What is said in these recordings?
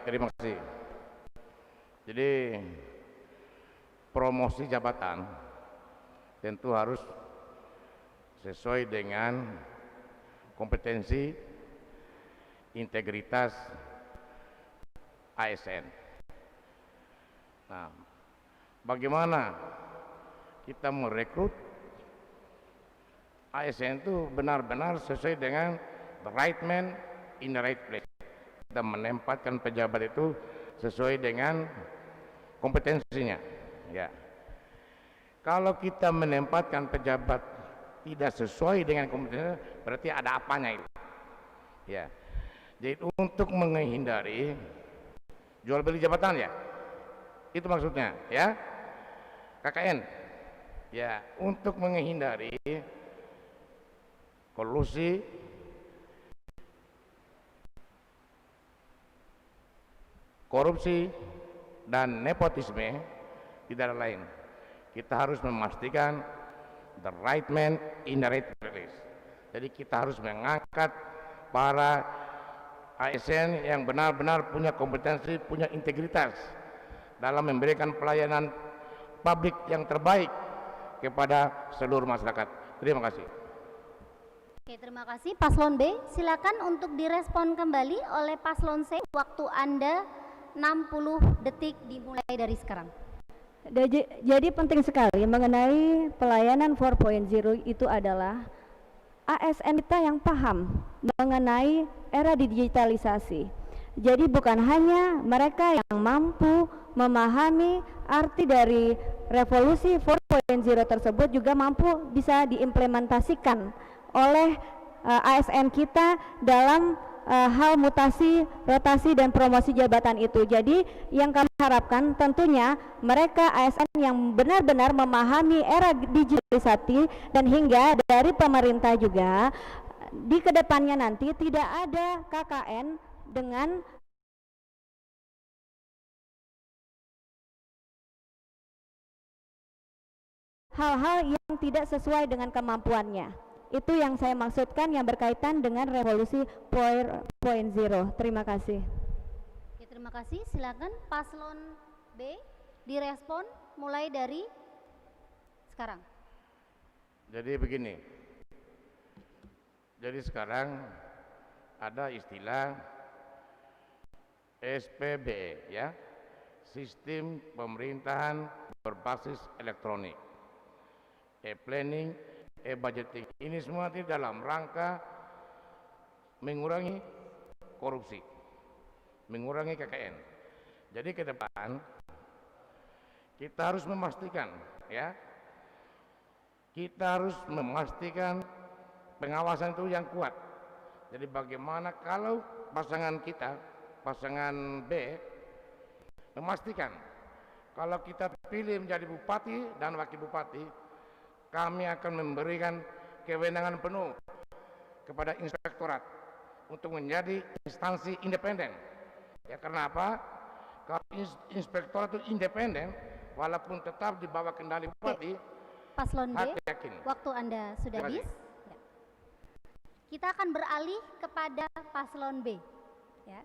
terima kasih. Jadi promosi jabatan tentu harus sesuai dengan kompetensi, integritas ASN. Nah, bagaimana kita merekrut ASN itu benar-benar sesuai dengan the right man in the right place. Kita menempatkan pejabat itu sesuai dengan kompetensinya. Ya. Kalau kita menempatkan pejabat tidak sesuai dengan kompetensinya, berarti ada apanya itu. Ya. Jadi untuk menghindari jual beli jabatan ya, itu maksudnya ya, KKN. Ya, untuk menghindari kolusi, korupsi, dan nepotisme, tidak ada lain. Kita harus memastikan the right man in the right place. Jadi kita harus mengangkat para ASN yang benar-benar punya kompetensi, punya integritas dalam memberikan pelayanan publik yang terbaik kepada seluruh masyarakat. Terima kasih. Oke, terima kasih. Paslon B, silakan untuk direspon kembali oleh Paslon C. Waktu Anda 60 detik dimulai dari sekarang. Jadi penting sekali mengenai pelayanan 4.0 itu adalah ASN kita yang paham mengenai era digitalisasi. Jadi bukan hanya mereka yang mampu memahami arti dari revolusi 4.0 tersebut, juga mampu bisa diimplementasikan oleh ASN kita dalam hal mutasi, rotasi, dan promosi jabatan itu. Jadi yang kami harapkan tentunya mereka ASN yang benar-benar memahami era digitalisasi, dan hingga dari pemerintah juga di kedepannya nanti tidak ada KKN dengan hal-hal yang tidak sesuai dengan kemampuannya. Itu yang saya maksudkan yang berkaitan dengan revolusi 4.0. Terima kasih. Oke, terima kasih. Silakan Paslon B direspon mulai dari sekarang. Jadi begini. Jadi sekarang ada istilah SPBE ya, Sistem Pemerintahan Berbasis Elektronik, e-planning, e-budgeting. Ini semua itu dalam rangka mengurangi korupsi, mengurangi KKN. Jadi ke depan kita harus memastikan ya, kita harus memastikan pengawasan itu yang kuat. Jadi bagaimana kalau pasangan kita, pasangan B, memastikan kalau kita pilih menjadi bupati dan wakil bupati, kami akan memberikan kewenangan penuh kepada inspektorat untuk menjadi instansi independen. Ya, karena apa? Kalau inspektorat itu independen, walaupun tetap di bawah kendali bupati. Paslon B, waktu Anda sudah habis. Ya. Kita akan beralih kepada Paslon B. Ya.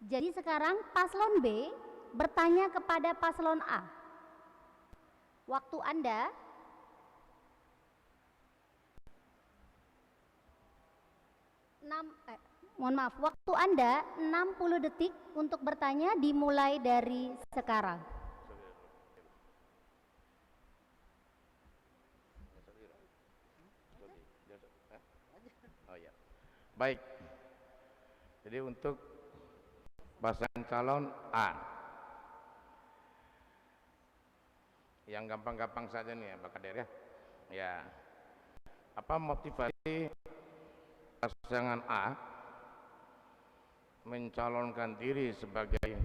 Jadi sekarang Paslon B bertanya kepada Paslon A. Waktu Anda waktu Anda 60 detik untuk bertanya dimulai dari sekarang. Oh ya. Baik. Jadi untuk pasangan calon A, yang gampang-gampang saja nih ya Pak Kader ya. Ya. Apa motivasi pasangan A mencalonkan diri sebagai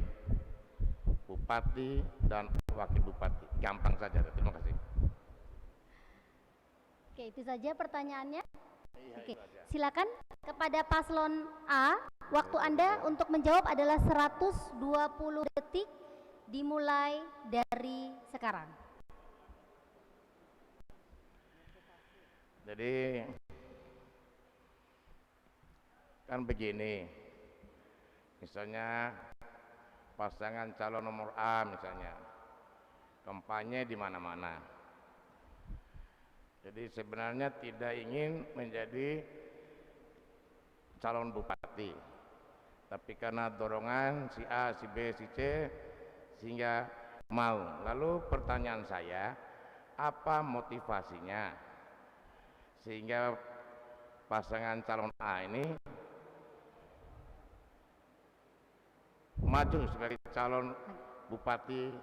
bupati dan wakil bupati? Gampang saja. Terima kasih. Oke, itu saja pertanyaannya. Oke, silakan kepada Paslon A. Waktu Anda untuk menjawab adalah 120 detik dimulai dari sekarang. Jadi kan begini, Misalnya pasangan calon nomor A misalnya, kampanye di mana-mana. Jadi sebenarnya tidak ingin menjadi calon bupati, tapi karena dorongan si A, si B, si C sehingga mau. Lalu pertanyaan saya, apa motivasinya sehingga pasangan calon A ini maju sebagai calon bupati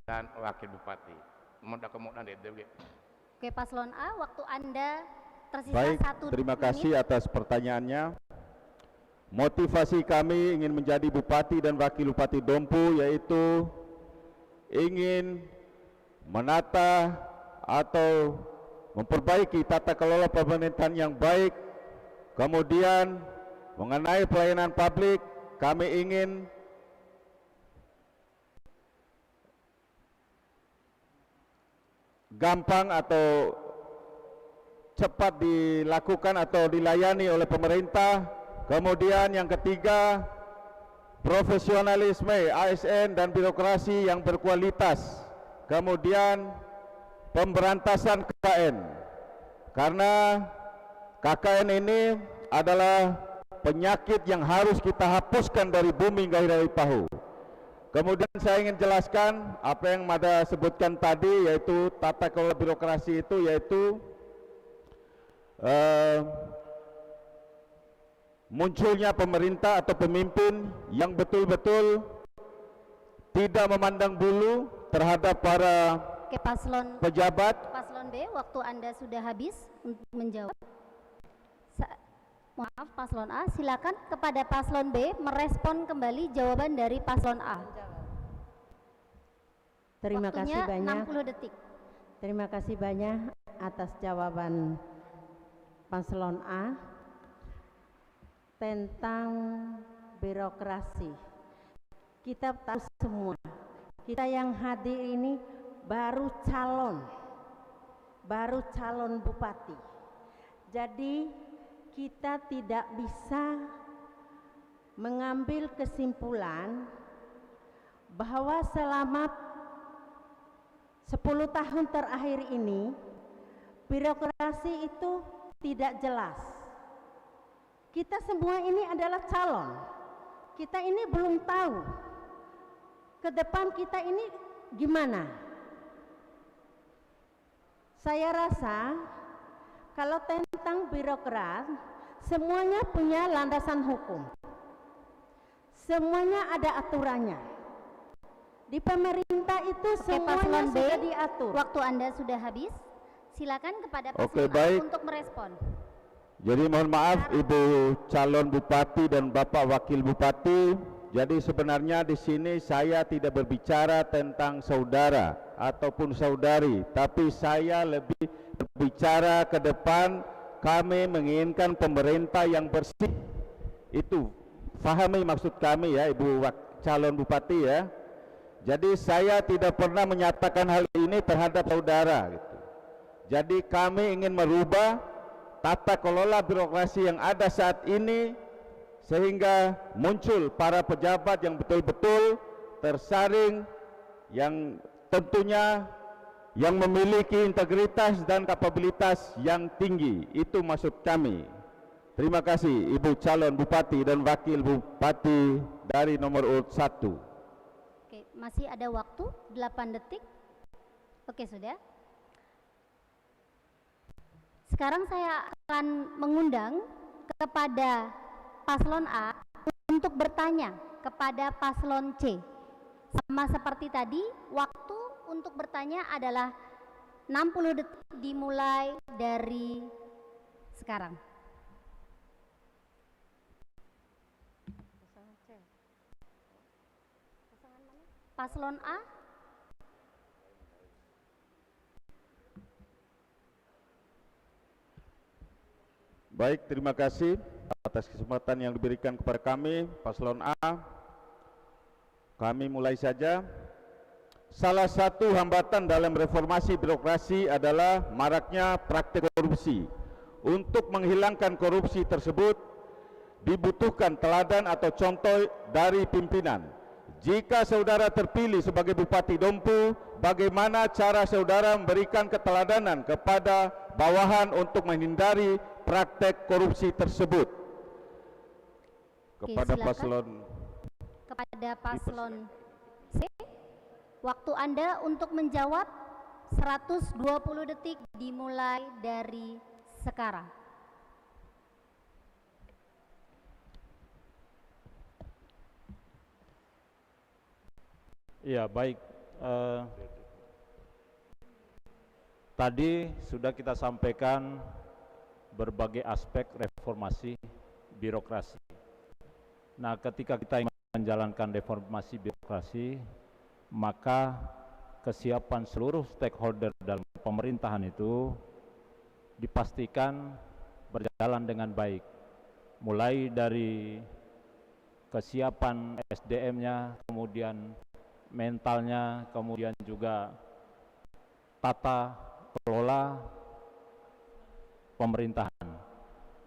dan wakil bupati? Oke, Paslon A, waktu Anda tersisa Baik, 1 terima menit. kasih atas pertanyaannya. Motivasi kami ingin menjadi bupati dan wakil bupati Dompu yaitu ingin menata atau memperbaiki tata kelola pemerintahan yang baik. Kemudian mengenai pelayanan publik, kami ingin gampang atau cepat dilakukan atau dilayani oleh pemerintah. Kemudian yang ketiga, profesionalisme ASN dan birokrasi yang berkualitas. Kemudian pemberantasan KKN, karena KKN ini adalah penyakit yang harus kita hapuskan dari bumi gairah pahu. Kemudian saya ingin jelaskan apa yang Mada sebutkan tadi, yaitu tata kelola birokrasi itu yaitu munculnya pemerintah atau pemimpin yang betul-betul tidak memandang bulu terhadap para Oke, Paslon pejabat. Paslon B, waktu Anda sudah habis untuk menjawab. Maaf, Paslon A, silakan kepada Paslon B merespon kembali jawaban dari Paslon A. Terima Waktunya kasih banyak. 60 detik. Terima kasih banyak atas jawaban Paslon A tentang birokrasi. Kita tahu semua, kita yang hadir ini baru calon bupati. Jadi kita tidak bisa mengambil kesimpulan bahwa selama 10 tahun terakhir ini birokrasi itu tidak jelas. Kita semua ini adalah calon. Kita ini belum tahu ke depan kita ini gimana. Saya rasa kalau tentang birokrat, semuanya punya landasan hukum. Semuanya ada aturannya. Di pemerintah itu semuanya Paslon B, sudah diatur. Waktu Anda sudah habis. Silakan kepada Oke, Paslon A baik. untuk merespon. Jadi mohon maaf Ibu calon bupati dan Bapak wakil bupati. Jadi sebenarnya di sini saya tidak berbicara tentang saudara ataupun saudari, tapi saya lebih berbicara ke depan. Kami menginginkan pemerintah yang bersih. Itu pahami maksud kami ya Ibu calon bupati ya. Jadi saya tidak pernah menyatakan hal ini terhadap saudara gitu. Jadi kami ingin merubah tata kelola birokrasi yang ada saat ini sehingga muncul para pejabat yang betul-betul tersaring, yang tentunya yang memiliki integritas dan kapabilitas yang tinggi. Itu maksud kami. Terima kasih Ibu calon bupati dan wakil bupati dari nomor urut 1. Oke, masih ada waktu 8 detik. Oke, sudah. Sekarang saya akan mengundang kepada Paslon A untuk bertanya kepada Paslon C. Sama seperti tadi, waktu untuk bertanya adalah 60 detik dimulai dari sekarang. Paslon A. Baik, terima kasih atas kesempatan yang diberikan kepada kami, Paslon A. Kami mulai saja. Salah satu hambatan dalam reformasi birokrasi adalah maraknya praktik korupsi. Untuk menghilangkan korupsi tersebut, dibutuhkan teladan atau contoh dari pimpinan. Jika saudara terpilih sebagai Bupati Dompu, bagaimana cara saudara memberikan keteladanan kepada bawahan untuk menghindari praktek korupsi tersebut? Kepada paslon C, waktu Anda untuk menjawab 120 detik dimulai dari sekarang. Ya, baik. Tadi sudah kita sampaikan berbagai aspek reformasi birokrasi. Nah, ketika kita ingin menjalankan reformasi birokrasi, maka kesiapan seluruh stakeholder dalam pemerintahan itu dipastikan berjalan dengan baik, mulai dari kesiapan SDM-nya, kemudian mentalnya, kemudian juga tata kelola pemerintahan.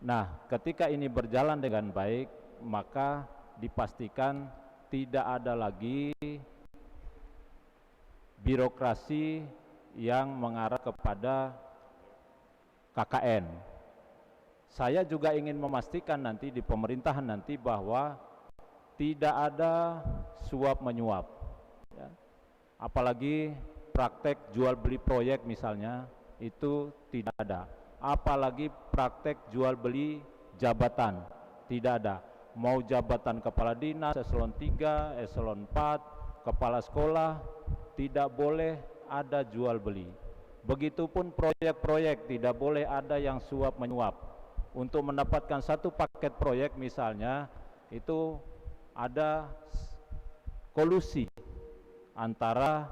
Nah, ketika ini berjalan dengan baik, maka dipastikan tidak ada lagi birokrasi yang mengarah kepada KKN. Saya juga ingin memastikan nanti di pemerintahan nanti bahwa tidak ada suap menyuap, ya. Apalagi praktek jual beli proyek misalnya, itu tidak ada. Apalagi praktek jual beli jabatan, tidak ada. Mau jabatan kepala dinas, eselon 3, eselon 4, kepala sekolah, tidak boleh ada jual beli. Begitupun proyek-proyek tidak boleh ada yang suap menyuap. Untuk mendapatkan satu paket proyek misalnya, itu ada kolusi antara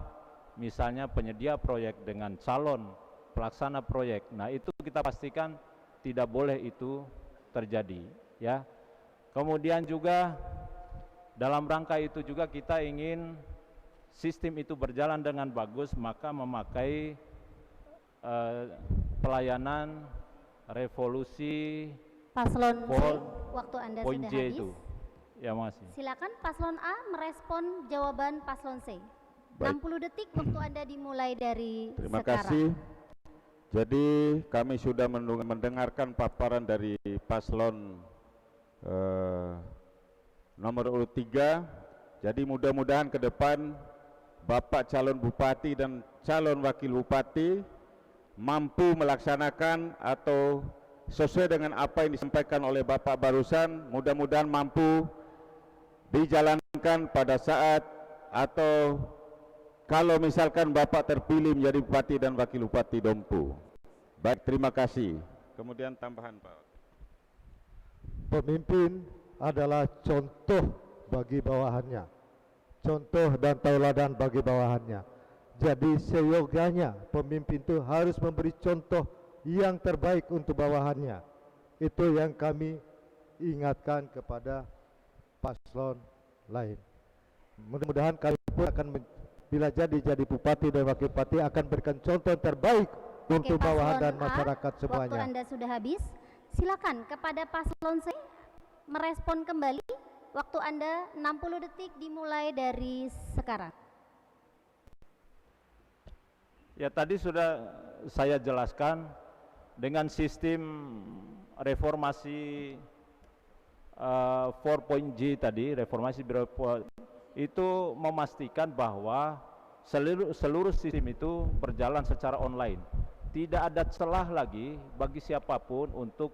misalnya penyedia proyek dengan calon pelaksana proyek. Nah, itu kita pastikan tidak boleh itu terjadi, ya. Kemudian juga dalam rangka itu juga kita ingin sistem itu berjalan dengan bagus, maka memakai pelayanan revolusi Paslon C, waktu Anda sudah habis. itu. Ya, makasih. Silakan Paslon A merespon jawaban Paslon C. Baik. 60 detik waktu Anda dimulai dari Terima sekarang. kasih. Jadi kami sudah mendengarkan paparan dari paslon nomor urut 3. Jadi mudah-mudahan ke depan Bapak calon Bupati dan calon Wakil Bupati mampu melaksanakan atau sesuai dengan apa yang disampaikan oleh Bapak barusan, mudah-mudahan mampu dijalankan pada saat atau kalau misalkan Bapak terpilih menjadi Bupati dan Wakil Bupati Dompu. Baik, terima kasih. Kemudian tambahan Pak. Pemimpin adalah contoh bagi bawahannya, contoh dan tauladan bagi bawahannya. Jadi seyogyanya pemimpin itu harus memberi contoh yang terbaik untuk bawahannya. Itu yang kami ingatkan kepada paslon lain. Mudah-mudahan kami pun akan bila jadi bupati dan wakil bupati akan berikan contoh yang terbaik untuk bawahan dan masyarakat semuanya. Waktu Anda sudah habis. Silakan kepada Paslon C merespon kembali. Waktu Anda 60 detik dimulai dari sekarang. Ya, tadi sudah saya jelaskan dengan sistem reformasi 4.J tadi, reformasi birokrasi itu memastikan bahwa seluruh sistem itu berjalan secara online. Tidak ada celah lagi bagi siapapun untuk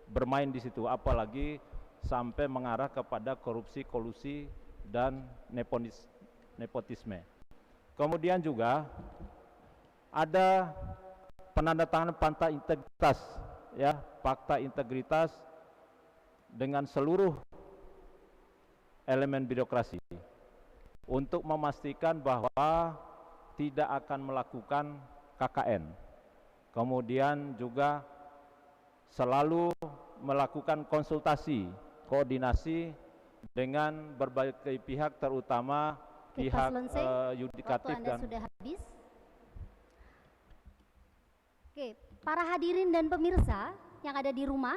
bermain di situ, apalagi sampai mengarah kepada korupsi, kolusi, dan nepotisme. Kemudian juga ada penandatanganan fakta integritas, ya, fakta integritas dengan seluruh elemen birokrasi untuk memastikan bahwa tidak akan melakukan KKN. Kemudian juga selalu melakukan konsultasi, koordinasi dengan berbagai pihak, terutama pihak yudikatif waktu Anda dan sudah habis. Oke, para hadirin dan pemirsa yang ada di rumah,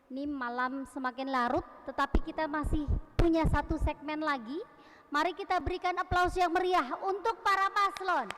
Ini malam semakin larut, tetapi kita masih punya satu segmen lagi. Mari kita berikan aplaus yang meriah untuk para paslon.